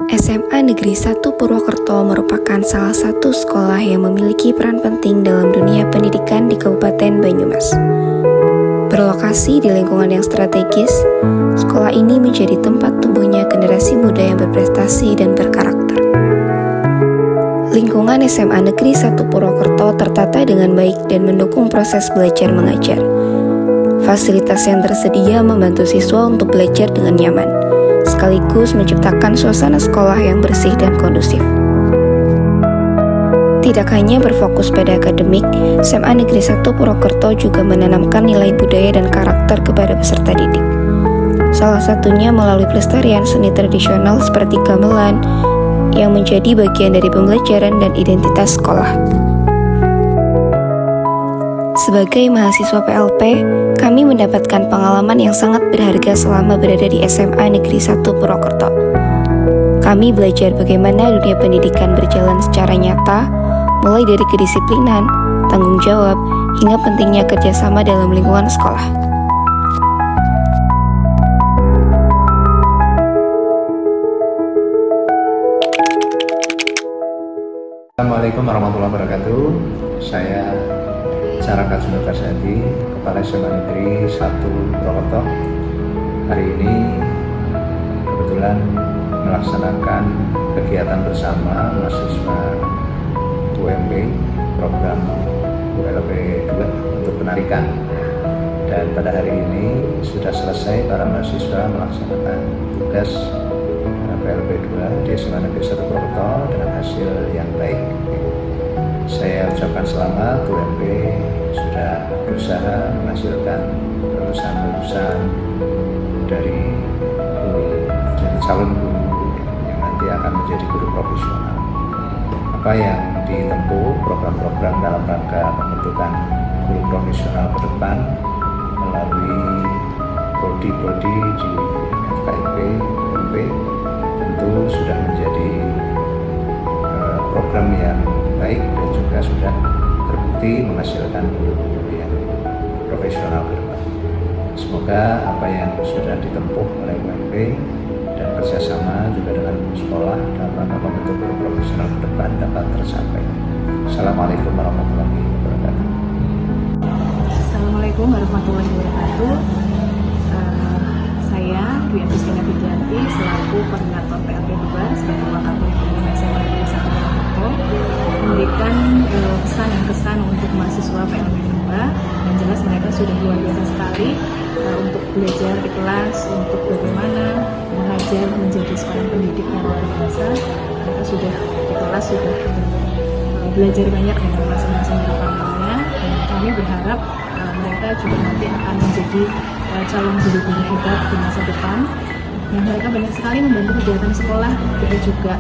SMA Negeri 1 Purwokerto merupakan salah satu sekolah yang memiliki peran penting dalam dunia pendidikan di Kabupaten Banyumas. Berlokasi di lingkungan yang strategis, sekolah ini menjadi tempat tumbuhnya generasi muda yang berprestasi dan berkarakter. Lingkungan SMA Negeri 1 Purwokerto tertata dengan baik dan mendukung proses belajar mengajar. Fasilitas yang tersedia membantu siswa untuk belajar dengan nyaman, sekaligus menciptakan suasana sekolah yang bersih dan kondusif. Tidak hanya berfokus pada akademik, SMA Negeri 1 Purwokerto juga menanamkan nilai budaya dan karakter kepada peserta didik. Salah satunya melalui pelestarian seni tradisional seperti gamelan, yang menjadi bagian dari pembelajaran dan identitas sekolah. Sebagai mahasiswa PLP, kami mendapatkan pengalaman yang sangat berharga selama berada di SMA Negeri 1 Purwokerto. Kami belajar bagaimana dunia pendidikan berjalan secara nyata, mulai dari kedisiplinan, tanggung jawab, hingga pentingnya kerjasama dalam lingkungan sekolah. Assalamualaikum warahmatullahi wabarakatuh. Saya Caraka Junokasadi, Kepala SMA Negeri 1 Purwokerto. Hari ini kebetulan melaksanakan kegiatan bersama mahasiswa UMP program ULP 2 untuk penarikan. Dan pada hari ini sudah selesai para mahasiswa melaksanakan tugas PLP 2 di SMA Negeri 1 Purwokerto dengan hasil yang baik. Saya ucapkan selamat, UMP sudah berusaha menghasilkan lulusan-lulusan dari calon guru yang nanti akan menjadi guru profesional. Apa yang ditempuh program-program dalam rangka pembentukan guru profesional ke depan melalui prodi-prodi di FKIP, UMP tentu sudah menjadi program yang baik dan juga sudah terbukti menghasilkan guru-guru yang profesional ke depan. Semoga apa yang sudah ditempuh oleh UMP dan kerjasama juga dengan sekolah dalam rangka membentuk guru profesional ke depan dapat tercapai. Assalamualaikum warahmatullahi wabarakatuh. Assalamualaikum warahmatullahi wabarakatuh. Saya Dwi Agustina Vidianti selaku koordinator PLP 2 sebagai wakil pimpinan SMA Negeri 1 Purwokerto memberikan pesan dan kesan untuk mahasiswa PLP 2. Yang jelas mereka sudah luar biasa sekali untuk belajar di kelas, untuk bagaimana mengajar menjadi seorang pendidik yang luar biasa. Mereka sudah di kelas sudah belajar banyak dengan masing-masing departemennya, dan kami berharap mereka juga nanti akan menjadi calon guru-guru hebat di masa depan. Yang mereka banyak sekali membantu kegiatan sekolah, kita juga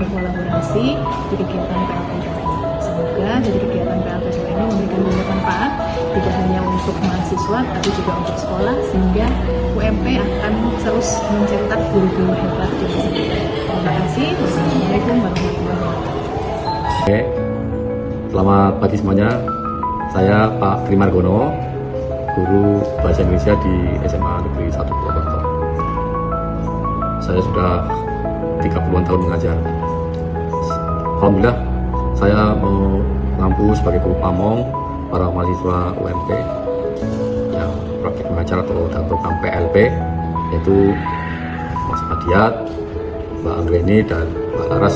berkolaborasi di kegiatan PLP 2 ini. Semoga dari kegiatan PLP 2 ini memberikan banyak manfaat, tidak hanya untuk mahasiswa, tapi juga untuk sekolah, sehingga UMP akan terus mencetak guru-guru hebat di masa depan. Terima kasih. Wassalamualaikum warahmatullahi wabarakatuh. Oke, selamat pagi semuanya. Saya Pak Tri Margono, guru Bahasa Indonesia di SMA Negeri 1 Purwokerto. Saya sudah 30-an tahun mengajar. Alhamdulillah, saya mampu sebagai guru pamong para mahasiswa UMP yang praktik mengajar atau dalam program PLP, yaitu Mas Adiat, Mbak Anggreni, dan Mbak Laras.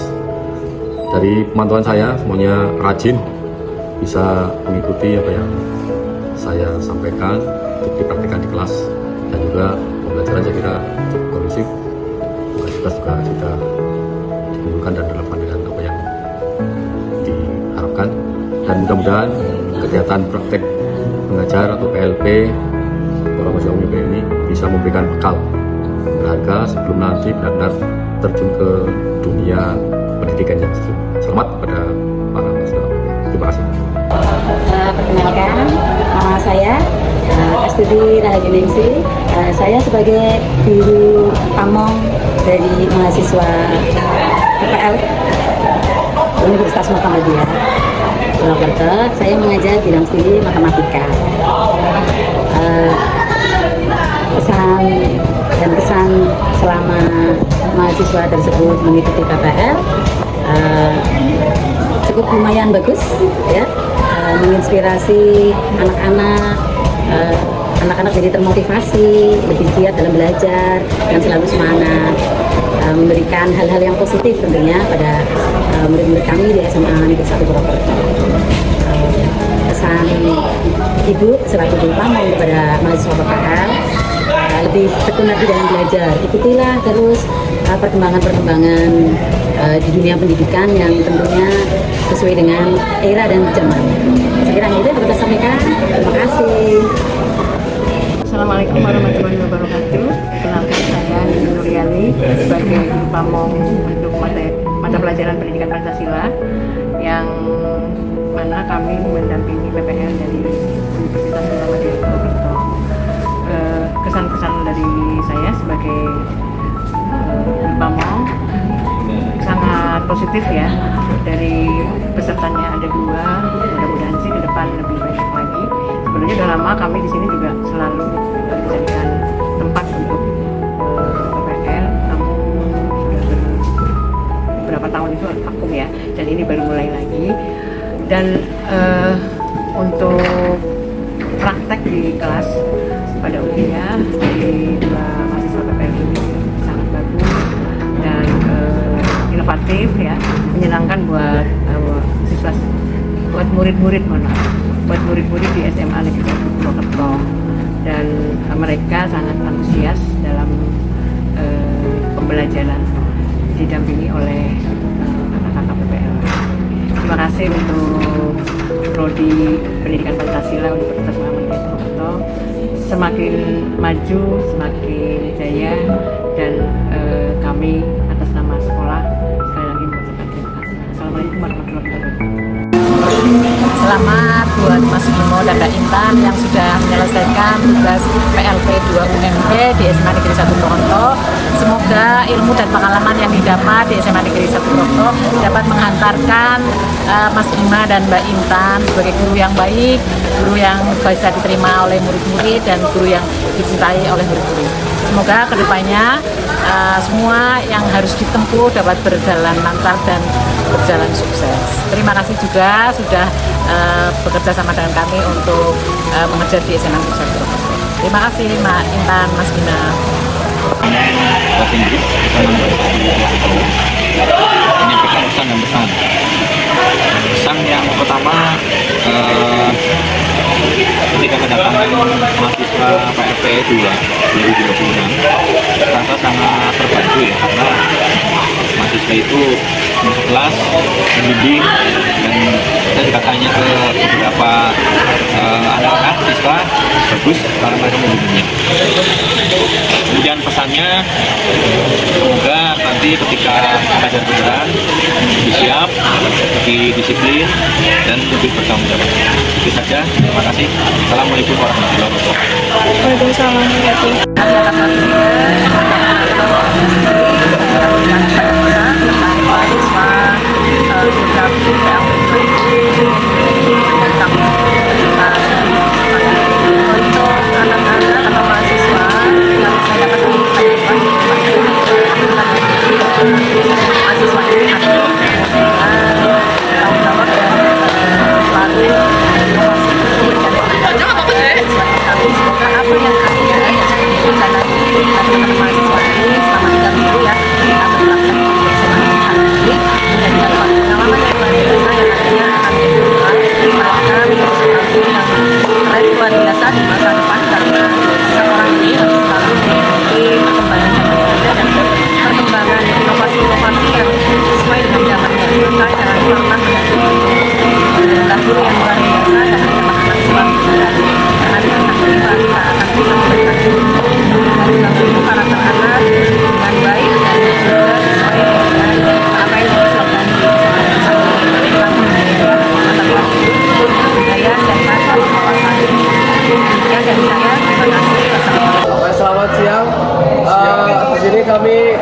Dari pemantauan saya, semuanya rajin, bisa mengikuti apa yang saya sampaikan untuk dipraktikkan di kelas, dan juga pembelajaran saya kira cukup kondusif, tugas juga sudah dikumpulkan dan relevan dengan apa yang diharapkan, dan mudah-mudahan kegiatan praktek mengajar atau PLP para mahasiswa UMP ini bisa memberikan bekal berharga sebelum nanti benar-benar terjun ke dunia pendidikan yang selamat kepada para mahasiswa. Terima kasih. Perkenalkan, nama saya Astuti Rahayu. Saya sebagai guru pamong dari mahasiswa PPL Universitas Muhammadiyah Purwokerto. Saya mengajar bidang studi matematika. Pesan dan kesan selama mahasiswa tersebut mengikuti KPL cukup lumayan bagus ya, menginspirasi anak-anak. Anak-anak jadi termotivasi, lebih giat dalam belajar dan selalu semangat, memberikan hal-hal yang positif tentunya pada murid-murid kami di SMA Negeri 1 Purwokerto. Pesan Ibu selaku guru pamong kepada mahasiswa PPL, lebih tekun lagi dalam belajar, ikutilah terus perkembangan-perkembangan di dunia pendidikan yang tentunya sesuai dengan era dan zaman. Sekiranya itu dapat saya sampaikan. Terima kasih. Assalamualaikum warahmatullahi wabarakatuh. Kenalkan, saya Nining Nuriani sebagai guru pamong untuk mata pelajaran pendidikan Pancasila, yang mana kami mendampingi PPL dari Universitas Muhammadiyah Purwokerto. Kesan-kesan dari saya sebagai guru pamong sangat positif ya. Dari pesertanya ada 2, mudah-mudahan sih ke depan lebih banyak lagi. Sebenarnya udah lama kami di sini juga selalu dijadikan tempat untuk PPL, namun sudah beberapa tahun itu vakum ya, dan ini baru mulai lagi. Dan untuk praktek di kelas pada umumnya dari 2 mahasiswa PPL ini sangat bagus dan inovatif ya, menyenangkan buat siswa, buat murid-murid di SMA Negeri 1 Purwokerto, dan mereka sangat antusias dalam pembelajaran didampingi oleh kakak-kakak PPL. Terima kasih untuk Prodi Pendidikan Pancasila Universitas Muhammadiyah Purwokerto, semakin maju, semakin jaya, dan kami atas nama sekolah sekali lagi mengucapkan terima kasih. Assalamualaikum warahmatullahi wabarakatuh. Selamat buat Mas Bimo dan Mbak Intan yang sudah menyelesaikan tugas PLP 2 UMP di SMA Negeri 1 Purwokerto. Semoga ilmu dan pengalaman yang didapat di SMA Negeri 1 Purwokerto dapat menghantarkan Mas Bima dan Mbak Intan sebagai guru yang baik, guru yang bisa diterima oleh murid-murid, dan guru yang dicintai oleh murid-murid. Semoga kedepannya semua yang harus ditempuh dapat berjalan lancar dan berjalan sukses. Terima kasih juga sudah bekerja sama dengan kami untuk mengajar di SMA Negeri 1 Purwokerto. Terima kasih Mbak Intan, Mas Bina. Bahasa Inggris menyampaikan pesan dan pesan. Pesan yang pertama, ketika kedatangan mahasiswa PLP 2 2026, rasa sangat terbantu ya, karena mahasiswa itu masuk kelas, membimbing, dan saya juga tanya ke beberapa anak-anak siswa, bagus kalau mereka membimbingnya. Kemudian pesannya, semoga nanti ketika belajar beneran lebih siap, lebih disiplin, dan lebih bertanggung jawab. Itu saja, terima kasih. Assalamualaikum warahmatullahi wabarakatuh. Waalaikumsalam warahmatullahi Selamat siang. Di sini kami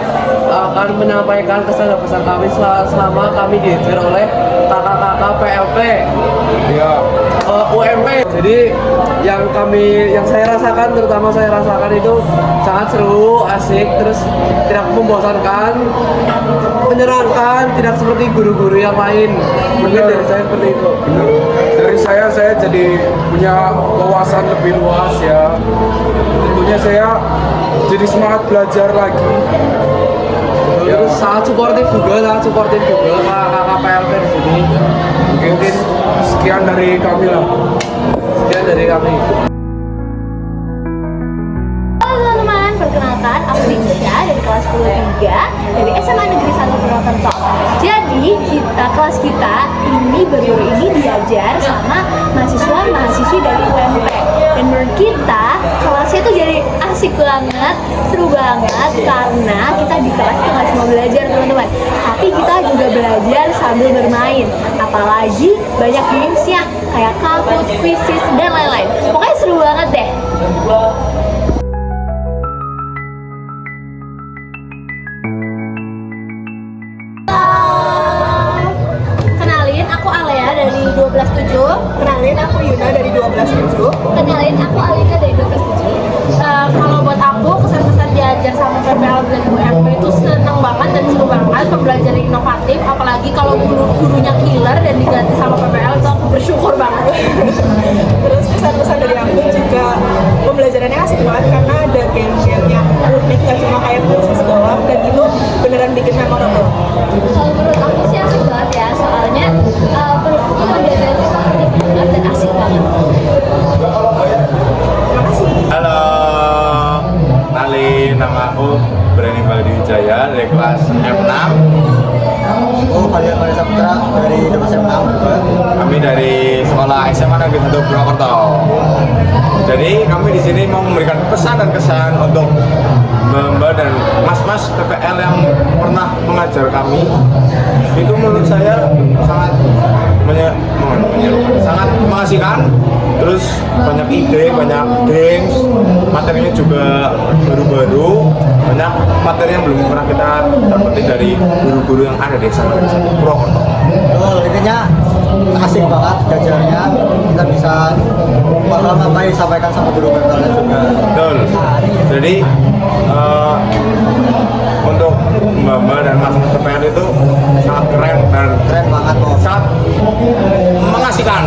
akan menyampaikan kesan dan pesan kami selama kami diajar oleh kakak-kakak PLP Iya. UMP. Jadi yang saya rasakan, terutama saya rasakan itu sangat seru, asik, terus tidak membosankan, menyenangkan, tidak seperti guru-guru yang lain. Mungkin dari saya seperti itu. Benar. Dari saya jadi punya wawasan lebih luas ya. Tentunya saya jadi semangat belajar lagi. Terus sangat suportif juga kakak-kakak PLP di sini. Mungkin sekian dari kami lah. Sekian dari kami. Halo teman-teman, perkenalkan aku Nisha dari kelas 10-3 dari SMA Negeri 1 Purwokerto. Jadi kelas kita ini baru ini diajar sama mahasiswa-mahasiswi dari UMP. Dan menurut kita kelasnya tuh jadi asik banget, seru banget karena kita di kelas tuh nggak cuma belajar teman-teman, tapi kita juga belajar sambil bermain. Apalagi banyak gamesnya kayak Kahoot, Quizizz, dan lain-lain. Pokoknya seru banget deh. Kenalin, aku Alea dari 12-7. Kenalin, aku Yuna dari 12-7. Kenalin, aku Alika dari 12-7. Kalau buat aku, kesan-kesan diajar sama PPL dan UMP itu seneng banget dan seru banget. Pembelajaran inovatif, apalagi kalau gurunya killer dan diganti sama PPL itu aku bersyukur banget. Terus kesan-kesan dari aku juga pembelajarannya asik banget karena ada game-game yang unik, gak cuma kayak proses doang, dan itu beneran bikin memorable. Kalau menurut aku sih asik banget ya, soalnya pembelajaran itu aktif banget dan asik banget. Halo, kenalin, nama aku Berani Baldi Wijaya dari kelas M6. Oh, kalian Maria Saputra dari kelas M6 juga. Kami dari sekolah SMA Negeri 1 Purwokerto. Jadi kami di sini mau memberikan pesan dan kesan untuk mbak-mbak dan mas-mas PPL yang pernah mengajar kami. Itu menurut saya sangat sangat mengasihkan. Terus banyak ide, banyak games, materinya juga baru-baru, banyak materi yang belum pernah kita dapetin dari guru-guru yang ada di SMA Negeri 1 Purwokerto. Oh, intinya asik banget belajarnya. Kita bisa paham apa yang disampaikan sama guru PPL juga. Betul. Jadi untuk mbak-mbak dan mas-mas PPL itu sangat keren dan Keren banget loh. sangat mengasihkan.